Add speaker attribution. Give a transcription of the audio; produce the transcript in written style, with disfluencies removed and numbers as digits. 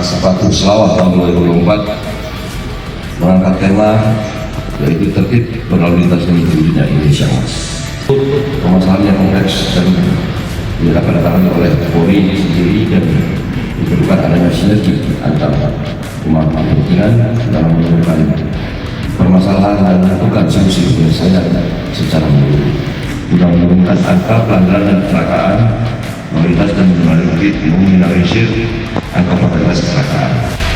Speaker 1: Sepatu Selawat tahun 2024 mengangkat tema yaitu tertib berlalu lintas menuju dunia Indonesia Emas. Permasalahan yang kompleks dan ditangani oleh Polri sendiri dan diperlukan adanya sinergi antara pemangku kepentingan dalam menemukan permasalahan dan menentukan solusi penyelesaian secara menyeluruh guna menurunkan angka pelanggaran dan kecelakaan lalu lintas dan meminimalisir angka fatalitas kecelakaan.